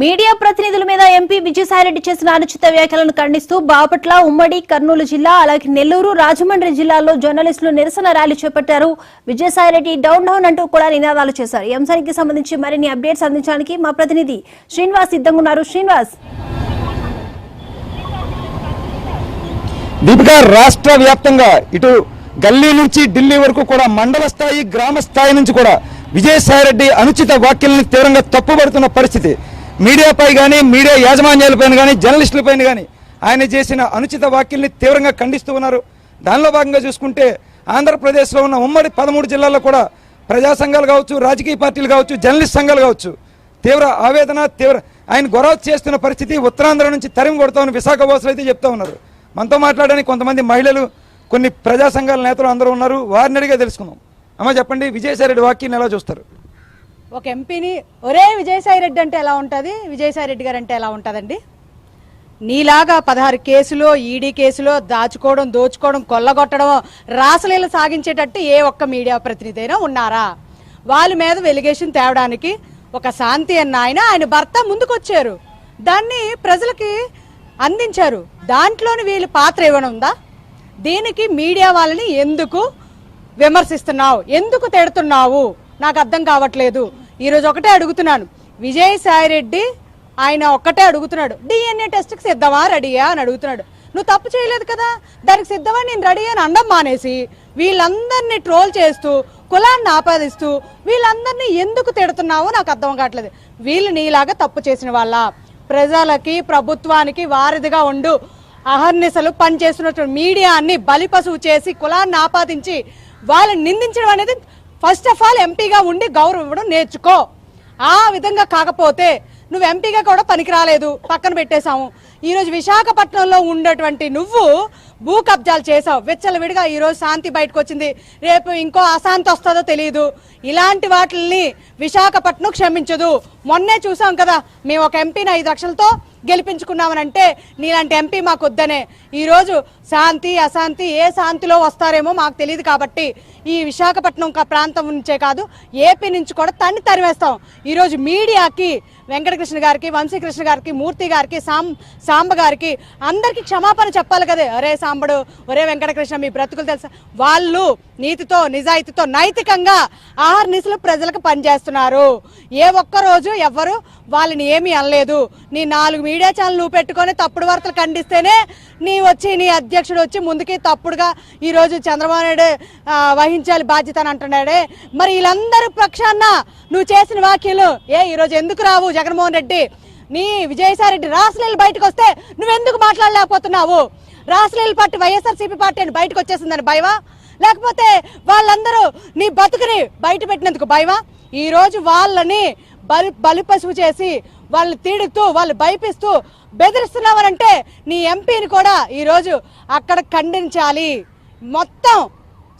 Media ప్రతినిధుల మీద MP Vijayasai Reddy చేసిన అనుచిత వ్యాఖ్యలను ఖండిస్తూ బాపట్ల, ఉమ్మడి కర్నూలు జిల్లా, అలాగే నెల్లూరు, రాజమండ్రి జిల్లాల్లో జర్నలిస్టులు నిరసన ర్యాలీ చేపట్టారు. విజయసాయిరెడ్డి డౌన్ డౌన్ అంటూ కూడా నినాదాలు చేశారు. ఈ అంశానికి సంబంధించి మరిన్ని అప్డేట్స్ అందించడానికి మా ప్రతినిధి శ్రీనివాస్ సిద్ధంగా ఉన్నారు. శ్రీనివాస్, దీపిక, రాష్ట్ర వ్యాప్తంగా ఇటు గల్లీ నుంచి ఢిల్లీ వరకు కూడా మండల స్థాయి, గ్రామ స్థాయి నుంచి కూడా విజయసాయిరెడ్డి అనుచిత వ్యాఖ్యలను తీవ్రంగా తప్పుపడుతున్న పరిస్థితి. మీడియాపై కానీ, మీడియా యాజమాన్యాలపైన కానీ, జర్నలిస్టులపైన కానీ ఆయన చేసిన అనుచిత వ్యాఖ్యల్ని తీవ్రంగా ఖండిస్తూ ఉన్నారు. దానిలో భాగంగా చూసుకుంటే ఆంధ్రప్రదేశ్లో ఉన్న ఉమ్మడి 13 జిల్లాల్లో కూడా ప్రజా సంఘాలు కావచ్చు, రాజకీయ పార్టీలు కావచ్చు, జర్నలిస్ట్ సంఘాలు కావచ్చు తీవ్ర ఆవేదన, ఆయన గొడవ చేస్తున్న పరిస్థితి. ఉత్తరాంధ్ర నుంచి తరిమి కొడతామని విశాఖ వాసులు అయితే చెప్తా ఉన్నారు. మనతో మాట్లాడడానికి కొంతమంది మహిళలు, కొన్ని ప్రజా సంఘాల నేతలు అందరూ ఉన్నారు. వారిని అడిగే తెలుసుకుందాం. అమ్మ, చెప్పండి, విజయసాయిరెడ్డి వ్యాఖ్యలను ఎలా చూస్తారు? ఒక ఎంపీని ఒరే విజయసాయిరెడ్డి అంటే ఎలా ఉంటుంది, విజయసాయిరెడ్డి గారు అంటే ఎలా ఉంటుందండి? నీలాగా 16 కేసులో, ఈడీ కేసులో దాచుకోవడం, దోచుకోవడం, కొల్లగొట్టడం, రాసలీల సాగించేటట్టు ఏ ఒక్క మీడియా ప్రతినిధి అయినా ఉన్నారా? వాళ్ళ మీద వెలిగేషన్ తేవడానికి ఒక శాంతి అన్న ఆయన భర్త ముందుకొచ్చారు, దాన్ని ప్రజలకి అందించారు. దాంట్లోని వీళ్ళ పాత్ర ఏమైనా ఉందా? దీనికి మీడియా వాళ్ళని ఎందుకు విమర్శిస్తున్నావు, ఎందుకు తిడుతున్నావు నాకు అర్థం కావట్లేదు. ఈరోజు ఒకటే అడుగుతున్నాను, విజయసాయిరెడ్డి ఆయన ఒక్కటే అడుగుతున్నాడు, డిఎన్ఏ టెస్ట్కి సిద్ధమా, రెడీయా అని అడుగుతున్నాడు. నువ్వు తప్పు చేయలేదు కదా, దానికి సిద్ధమా, నేను రెడీ అని అండం మానేసి వీళ్ళందరినీ ట్రోల్ చేస్తూ, కులాన్ని ఆపాదిస్తూ వీళ్ళందరినీ ఎందుకు తిడుతున్నావో నాకు అర్థం కావట్లేదు. వీళ్ళు నీలాగా తప్పు చేసిన వాళ్ళ, ప్రజలకి ప్రభుత్వానికి వారధిగా ఉండు అహర్నిశలు పనిచేస్తున్నటువంటి మీడియాని బలిపశువు చేసి కులాన్ని ఆపాదించి వాళ్ళని నిందించడం అనేది ఫస్ట్ ఆఫ్ ఆల్ ఎంపీగా ఉండి గౌరవం ఇవ్వడం నేర్చుకో. ఆ విధంగా కాకపోతే నువ్వు ఎంపీగా కూడా పనికి రాలేదు, పక్కన పెట్టేశాము. ఈరోజు విశాఖపట్నంలో ఉండేటువంటి నువ్వు భూ కబ్జాలు చేసావు విచ్చలవిడిగా. ఈరోజు శాంతి బయటకు వచ్చింది, రేపు ఇంకో అశాంతి వస్తుందో తెలియదు. ఇలాంటి వాటిని విశాఖపట్నం క్షమించదు. మొన్నే చూసాం కదా, మేము ఒక ఎంపీని 5 లక్షలతో గెలిపించుకున్నామనంటే నీలాంటి ఎంపీ మాకు వద్దనే. ఈరోజు శాంతి అశాంతి ఏ శాంతిలో వస్తారేమో మాకు తెలియదు. కాబట్టి ఈ విశాఖపట్నం ప్రాంతం నుంచే కాదు, ఏపీ నుంచి కూడా తరివేస్తాం. ఈరోజు మీడియాకి, వెంకటకృష్ణ గారికి, వంశీకృష్ణ గారికి, మూర్తి గారికి, సాంబ గారికి అందరికి క్షమాపణ చెప్పాలి కదా. ఒరే సాంబడు, ఒరే వెంకటకృష్ణ, మీ బ్రతుకులు తెలుసా? వాళ్ళు నీతితో, నిజాయితీతో, నైతికంగా ఆహర్నిశలు ప్రజలకు పనిచేస్తున్నారు. ఏ ఒక్కరోజు ఎవ్వరు వాళ్ళని ఏమీ అనలేదు. నీ 4 మీడియా ఛానల్ నువ్వు పెట్టుకొని తప్పుడు వార్తలు ఖండిస్తేనే నీ అధ్యక్షుడు వచ్చి ముందుకి తప్పుడుగా ఈరోజు చంద్రబాబు నాయుడు వహించాలి బాధ్యత అని అంటున్నాడే. మరి వీళ్ళందరూ పక్షాన నువ్వు చేసిన వ్యాఖ్యలు ఈరోజు ఎందుకు రావు? జగన్మోహన్ రెడ్డి, నీ విజయసాయిరెడ్డి రాసలీల బయటకు వస్తే నువ్వెందుకు మాట్లాడలేకపోతున్నావు? రాసలీల పార్టీ వైఎస్ఆర్సీపీ పార్టీ అని బయటకు వచ్చేసిందని భయమా, లేకపోతే వాళ్ళందరూ నీ బతుకుని బయట పెట్టినందుకు భయమా? ఈరోజు వాళ్ళని బలిపశువు చేసి వాళ్ళని తీడుతూ, వాళ్ళు భయపిస్తూ బెదిరిస్తున్నావనంటే నీ ఎంపీని కూడా ఈరోజు అక్కడ ఖండించాలి. మొత్తం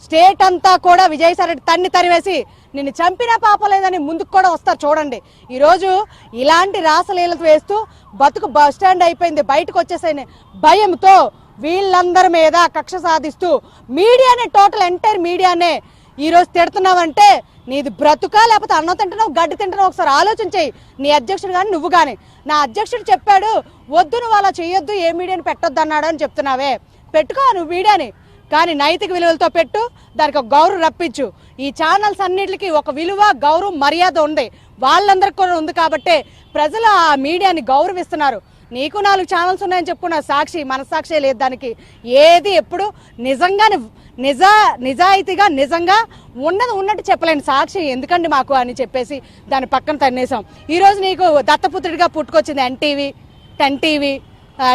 స్టేట్ అంతా కూడా విజయసాయిరెడ్డి తరివేసి నిన్ను చంపినా పాపం లేదని ముందుకు కూడా వస్తారు. చూడండి, ఈరోజు ఇలాంటి రాసలీలతో వేస్తూ బతుకు బస్ స్టాండ్ అయిపోయింది, బయటకు వచ్చేసాయని భయంతో వీళ్ళందరి మీద కక్ష సాధిస్తూ మీడియానే, టోటల్ ఎంటైర్ మీడియానే ఈరోజు తిడుతున్నావంటే నీది బ్రతుకా, లేకపోతే అన్నం తింటున్నావు, గడ్డి తింటున్నావు? ఒకసారి ఆలోచించేయి. నీ అధ్యక్షుడు కానీ, నువ్వు కానీ. నా అధ్యక్షుడు చెప్పాడు, వద్దు నువ్వు అలా చేయొద్దు, ఏ మీడియాని పెట్టొద్దు అన్నాడు అని చెప్తున్నావే. పెట్టుకో నువ్వు మీడియాని, కానీ నైతిక విలువలతో పెట్టు, దానికి ఒక గౌరవం రప్పించు. ఈ ఛానల్స్ అన్నిటికీ ఒక విలువ, గౌరవం, మర్యాద ఉంది, వాళ్ళందరికీ కూడా ఉంది. కాబట్టి ప్రజలు ఆ మీడియాని గౌరవిస్తున్నారు. నీకు 4 ఛానల్స్ ఉన్నాయని చెప్పుకున్నా, సాక్షి, మనస్సాక్షి లేదు దానికి. ఏది ఎప్పుడు నిజంగానే నిజాయితీగా నిజంగా ఉన్నట్టు చెప్పలేని సాక్షి ఎందుకండి మాకు అని చెప్పేసి దాని పక్కన తన్నేసాం. ఈరోజు నీకు దత్తపుత్రుడిగా పుట్టుకొచ్చింది ఎన్టీవీ, 10 టీవీ,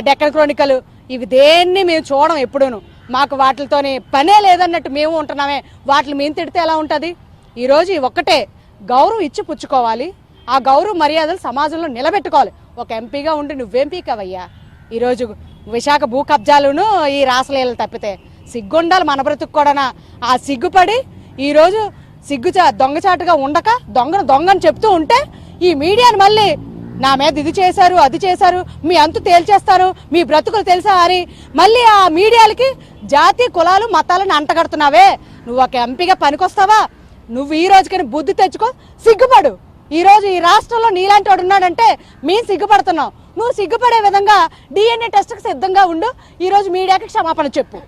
డెక్కన్ క్రోనికల్. ఇవి దేన్ని మేము చూడడం ఎప్పుడూను. మాకు వాటితోనే పనే లేదన్నట్టు మేము ఉంటున్నామే. వాటిని మేము తిడితే ఎలా ఉంటుంది? ఈరోజు ఒక్కటే గౌరవం ఇచ్చి పుచ్చుకోవాలి. ఆ గౌరవ మర్యాదలు సమాజంలో నిలబెట్టుకోవాలి. ఒక ఎంపీగా ఉండి నువ్వేం పీకవయ్యా? ఈరోజు విశాఖ భూ కబ్జాలను, ఈ రాసలీలలు తప్పితే సిగ్గుండాలి మన బ్రతుకు కూడా. ఆ సిగ్గుపడి ఈరోజు దొంగచాటుగా ఉండక దొంగని చెప్తూ ఉంటే ఈ మీడియాని మళ్ళీ నా మీద ఇది చేశారు, అది చేశారు, మీ అంతు తేల్చేస్తారు, మీ బ్రతుకులు తెలుసా అని మళ్ళీ ఆ మీడియాలకి జాతి, కులాలు, మతాలను అంటగడుతున్నావే. నువ్వు ఒక ఎంపీగా పనికొస్తావా? నువ్వు ఈ రోజుకని బుద్ధి తెచ్చుకో, సిగ్గుపడు. ఈరోజు ఈ రాష్ట్రంలో నీలాంటి వాడు ఉన్నాడంటే మేము సిగ్గుపడుతున్నాం. నువ్వు సిగ్గుపడే విధంగా DNA టెస్ట్కి సిద్ధంగా ఉండు. ఈరోజు మీడియాకి క్షమాపణ చెప్పు.